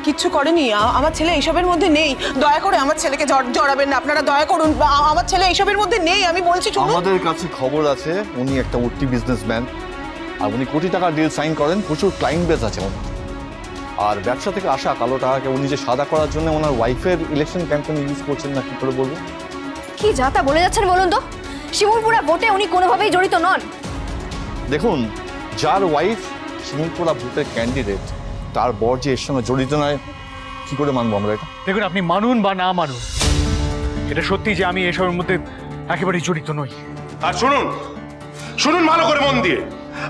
কিচ্ছু করেনি। আমার ছেলে এইসবের মধ্যে নেই। দয়া করে আমার ছেলেকে জড়াবেন না আপনারা, দয়া করুন। আমার ছেলে এইসবের মধ্যে নেই, আমি বলছি। আমাদের কাছে খবর আছে উনি একটা উঠতি বিজনেসম্যান, আর উনি কোটি টাকার ডিল সাইন করেন, প্রচুর ক্লায়েন্ট বেস আছে ওনার। আর ব্যবসা থেকে আসা কালো টাকাকে উনি যে সাদা করার জন্য ওনার ওয়াইফের ইলেকশন ক্যাম্পেইন ইউজ করছেন না, কি করে বলবো? কি যা তা বলে যাচ্ছেন বলুন তো? শিমুলপুরা ভোটে উনি কোনোভাবেই জড়িত নন। দেখুন, যার ওয়াইফ শিমুলপুরা ভোটের ক্যান্ডিডেট, তার বর যে এর সঙ্গে জড়িত নয়, কি করে মানবো আমরা এটা? দেখুন, আপনি মানুন বা না মানুন, এটা সত্যি যে আমি এসবের মধ্যে একেবারেই জড়িত নই। আর শুনুন শুনুন ভালো করে মন দিয়ে,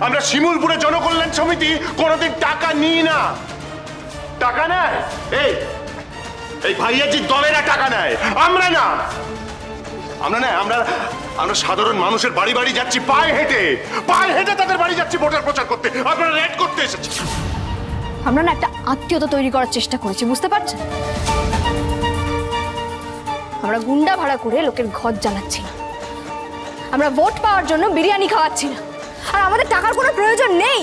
আমরা শিমুলপুরে জনকল্যাণ সমিতি কোনোদিন টাকা নিই না। টাকা নেয় এই এই ভাইয়াজির দলেরা টাকা নেয়, আমরা না। আমরা সাধারণ মানুষের বাড়ি বাড়ি যাচ্ছি, পায়ে হেঁটে তাদের বাড়ি যাচ্ছি ভোটার প্রচার করতে। আপনারা রেড করতে এসেছি। আমরা না একটা আত্মীয়তা তৈরি করার চেষ্টা করেছি, বুঝতে পারছেন? আমরা গুন্ডা ভাড়া করে লোকের ঘর জ্বালাচ্ছি না, আমরা ভোট পাওয়ার জন্য বিরিয়ানি খাওয়াচ্ছি না, আর আমাদের টাকার কোনো প্রয়োজন নেই।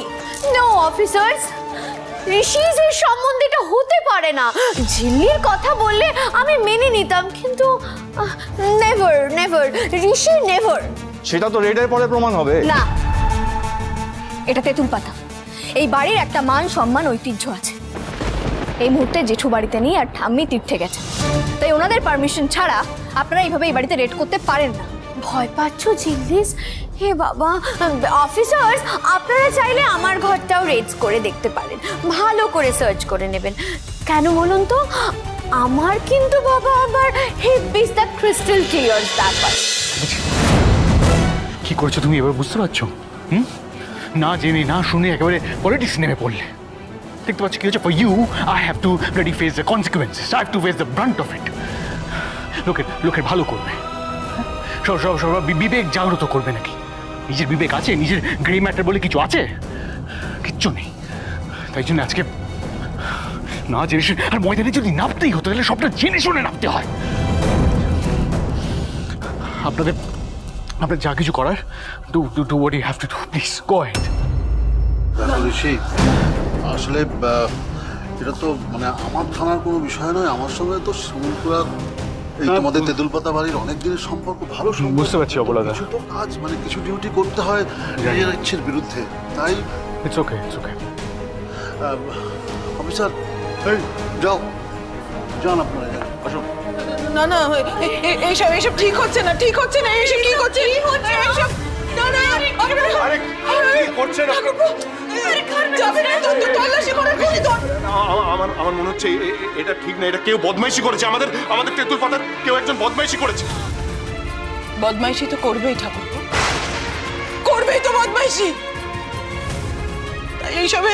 নো অফিসার্স, ঋষিজ এর সম্বন্ধেটা হতে পারে না। ঝিল্লির কথা বললে আমি মেনে নিতাম, কিন্তু নেভার নেভার ঋষি নেভার। সেটা তো রেডের পরে প্রমাণ হবে। না, এটা তেঁতুল পাতা। এই বাড়ির একটা মান সম্মান ঐতিহ্য আছে। এই মুহূর্তে জেঠু বাড়িতে নেই আর ঠাম্মি তীর্থে গেছে, তাই ওনাদের পারমিশন ছাড়া আপনারা এইভাবে এই বাড়িতে রেড করতে পারেন না। ভয় পাচ্ছ জিল্লিস? হে বাবা, অফিসার্স আপনারা চাইলে আমার ঘরটাও রেড করে দেখতে পারেন, ভালো করে সার্চ করে নেবেন। কেন বলুন তো? আমার কিন্তু বাবা আবার হেভিস দ্য ক্রিস্টাল ক্লিয়ার ব্যাপার। কি করছো তুমি এবার বুঝতে পারছো? না জেনে না শুনে একেবারে পলিটিক্স নেমে পড়লে। দেখতে পাচ্ছি কি হচ্ছে? For you I have to ready face the consequences, I have to face the brunt of it. লোকের ভালো করবে, সব বিবেক জাগ্রত করবে নাকি? নিজের বিবেক আছে? নিজের গ্রে ম্যাটার বলে কিছু আছে? কিচ্ছু নেই। তাই জন্য আজকে না জেনে শুনে, আর ময়দানে যদি নামতেই হতো তাহলে সবটা জেনে শুনে নামতে হয়। আপনাদের যা কিছু করার do what you have to do, please go ahead. Rishi, আসলে এটা তো মানে আমার থানার কোনো বিষয় নয়। আমার সঙ্গে তো শিমুলপুরার এই তোমাদের তেঁতুলপাতা বাড়ির অনেক দিনের সম্পর্ক, ভালো সম্পর্ক। বুঝতে পারছি অবলাদা, কিছু তো কাজ মানে কিছু ডিউটি করতে হয় নিজের ইচ্ছের বিরুদ্ধে, তাই ইটস ওকে। অফিসার এই যাও, যান আপনারা যান, আসুন। না না, এইসব ঠিক হচ্ছে না, ঠিক হচ্ছে না। এইসব কি করছে? এইসব না না, আরে কি করছেন? যাবেন না তো, তল্লাশি করার কোনো আমার মনে হচ্ছে এটা ঠিক না। এটা কেউ বদমাইশি করেছে, আমাদের তেঁতুল পাতার কেউ একজন বদমাইশি করেছে। বদমাইশি তো করবেই ঠাকুর, করবেই তো বদমাইশি। এইসবে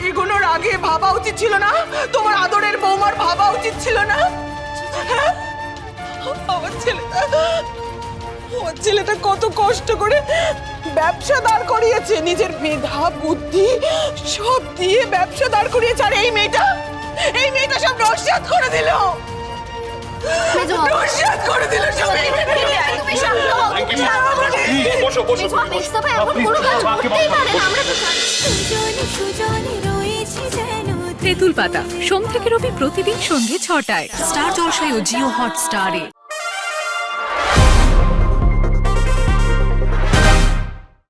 এগুলোর আগে ভাবা উচিত ছিল না? তোমার আদরের বৌমার ভাবা উচিত ছিল না? হ্যাঁ, আমার ছেলেটা কত কষ্ট করে ব্যবসা দাঁড় করিয়েছে, নিজের মেধা বুদ্ধি সব দিয়ে ব্যবসা দাঁড় করিয়েছে। আর এই মেয়েটা সব নস্যাৎ করে দিল, নস্যাৎ করে দিল সব। তেঁতুল পাতা সোম থেকে রবি প্রতিদিন সন্ধ্যে ৬টায় স্টার জলসায় ও জিও হটস্টারে।